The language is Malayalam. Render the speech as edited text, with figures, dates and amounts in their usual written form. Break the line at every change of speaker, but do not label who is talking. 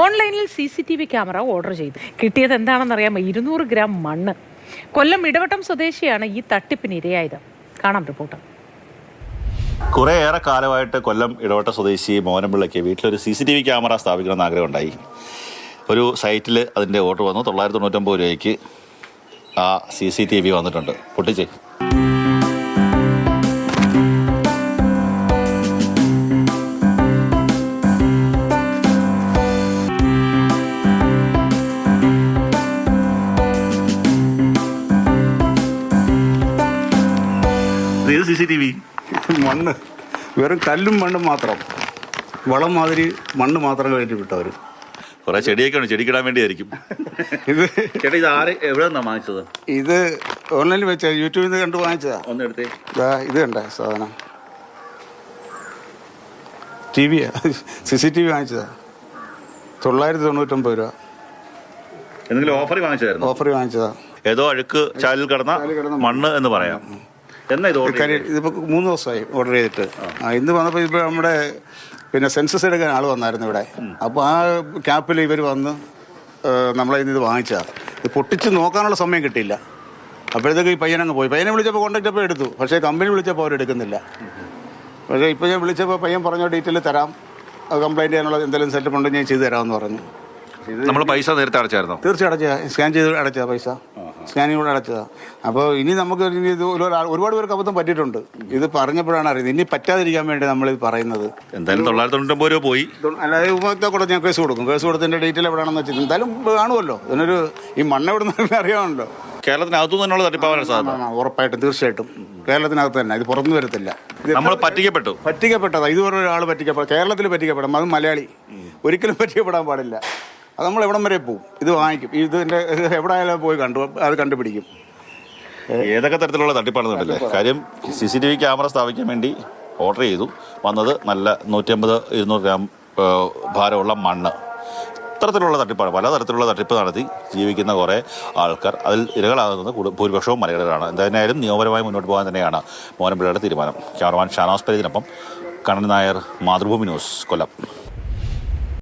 ഓൺലൈനിൽ CCTV ക്യാമറ ഓർഡർ ചെയ്തു. കിട്ടിയത് എന്താണെന്നറിയാമോ? 200 ഗ്രാം മണ്ണ്. കൊല്ലം ഇടവട്ടം സ്വദേശിയാണ് ഈ തട്ടിപ്പിന് ഇരയായത്. കാണാം റിപ്പോർട്ട്.
കുറേയേറെ കാലമായിട്ട് കൊല്ലം ഇടവട്ട സ്വദേശി മോഹനപിള്ളയ്ക്ക് വീട്ടിലൊരു CCTV ക്യാമറ സ്ഥാപിക്കണമെന്ന് ആഗ്രഹമുണ്ടായി. ഒരു സൈറ്റിൽ അതിൻ്റെ ഓർഡർ വന്നു. 999 രൂപയ്ക്ക് ആ CCTV വന്നിട്ടുണ്ട്. പൊട്ടിച്ചേ. CCTV
മണ്ണ്, വെറും കല്ലും മണ്ണും മാത്രം, വളം മാതിരി മണ്ണ് മാത്രം കയറ്റി വിട്ടവർ.
കുറെ ചെടിയൊക്കെ ഉണ്ട്, ചെടിക്കിടാൻ വേണ്ടിയായിരിക്കും
ഇത്.
ചേട്ടാ, ഇത് എവിടെ നിന്നാണ് വാങ്ങിച്ചത്?
ഇത് ഓൺലൈനിൽ വെച്ച യൂട്യൂബിൽ നിന്ന് കണ്ട് വാങ്ങിച്ചതാ.
ഒന്ന് എടുത്തേ.
ഇത് കണ്ട സാധനം CCTV വാങ്ങിച്ചതാ. 999 രൂപ.
എന്തെങ്കിലും ഓഫർ വാങ്ങിച്ചതായിരുന്നു?
ഓഫർ വാങ്ങിച്ചതാ.
ഏതോ അഴുക്ക് ചാലിൽ കിടന്ന മണ്ണ് എന്ന് പറയാം. എന്നാ ഇത്
ഇതിപ്പോൾ 3 ദിവസമായി ഓർഡർ ചെയ്തിട്ട്. ഇന്ന് വന്നപ്പോൾ ഇപ്പോൾ നമ്മുടെ സെൻസസ് എടുക്കാൻ ആൾ വന്നായിരുന്നു ഇവിടെ. അപ്പോൾ ആ ക്യാപ്പിൽ ഇവർ വന്ന് നമ്മളെ ഇത് വാങ്ങിച്ചതാണ്. ഇത് പൊട്ടിച്ച് നോക്കാനുള്ള സമയം കിട്ടിയില്ല. അപ്പോഴത്തേക്ക് ഈ പയ്യനങ്ങ് പോയി. പയ്യനെ വിളിച്ചപ്പോൾ കോൺടാക്റ്റ് അപ്പോൾ എടുത്തു. പക്ഷേ കമ്പനി വിളിച്ചപ്പോൾ അവരെടുക്കുന്നില്ല. പക്ഷേ ഇപ്പോൾ ഞാൻ വിളിച്ചപ്പോൾ പയ്യൻ പറഞ്ഞ ഡീറ്റെയിൽ തരാം, കംപ്ലയിൻറ്റ് ചെയ്യാനുള്ള എന്തെങ്കിലും സെറ്റപ്പ് ഉണ്ടെങ്കിൽ ഞാൻ ചെയ്തു തരാമെന്ന് പറഞ്ഞു.
നമ്മൾ പൈസ നേരത്തെ അടച്ചായിരുന്നോ?
തീർച്ചയായും അടച്ചതാ. സ്കാൻ ചെയ്ത് അടച്ചതാ പൈസ. സ്കാനിങ് കൂടെ അടച്ചതാ. അപ്പോൾ ഇനി നമുക്ക് ഇനി ഇത് ഒരുപാട് പേർക്ക് അബദ്ധം പറ്റിയിട്ടുണ്ട്. ഇത് പറഞ്ഞപ്പോഴാണ് അറിയുന്നത്. ഇനി പറ്റാതിരിക്കാൻ വേണ്ടി നമ്മളിത് പറയുന്നത്.
എന്തായാലും 999 രൂപ പോയി.
അല്ലാതെ ഉപഭോക്താവ് കൂടെ ഞാൻ കേസ് കൊടുക്കും. കേസ് കൊടുത്തതിൻ്റെ ഡീറ്റെയിൽ എവിടെയാണെന്ന് വെച്ചാൽ എന്തായാലും കാണുമല്ലോ. ഇതിനൊരു ഈ മണ്ണ് എവിടെ നിന്ന് അറിയാമല്ലോ.
കേരളത്തിനകത്തു തന്നെയുള്ള തട്ടിപ്പാവാനാണ് സാധ്യത.
ഉറപ്പായിട്ടും, തീർച്ചയായിട്ടും കേരളത്തിനകത്ത് തന്നെ. ഇത് പുറത്തു വരത്തില്ല.
നമ്മൾ
പറ്റിക്കപ്പെട്ടതാ. ഇതുപോലെ ഒരാൾ പറ്റിക്കപ്പെട്ട, കേരളത്തിൽ പറ്റിക്കപ്പെടാം. അത് മലയാളി ഒരിക്കലും പറ്റിക്കപ്പെടാൻ പാടില്ല. അത് നമ്മൾ എവിടം വരെ പോവും, ഇത് വാങ്ങിക്കും. ഇതിൻ്റെ എവിടെ ആയാലും പോയി അത് കണ്ടുപിടിക്കും.
ഏതൊക്കെ തരത്തിലുള്ള തട്ടിപ്പാണെന്ന് കണ്ടില്ലേ. കാര്യം CCTV ക്യാമറ സ്ഥാപിക്കാൻ വേണ്ടി ഓർഡർ ചെയ്തു. വന്നത് നല്ല 150-200 ഗ്രാം ഭാരമുള്ള മണ്ണ്. ഇത്തരത്തിലുള്ള തട്ടിപ്പാണ്. പലതരത്തിലുള്ള തട്ടിപ്പ് നടത്തി ജീവിക്കുന്ന കുറേ ആൾക്കാർ. അതിൽ ഇരകളാകുന്നത് ഭൂരിപക്ഷവും മലയാളികളാണ്. എന്തായാലും നിയമപരമായി മുന്നോട്ട് പോകാൻ തന്നെയാണ് മോഹനപിള്ളയുടെ തീരുമാനം. ക്യാമറമാൻ ഷാനവാസ് പരീതിനൊപ്പം കണ്ണൻ നായർ, മാതൃഭൂമി ന്യൂസ്, കൊല്ലം.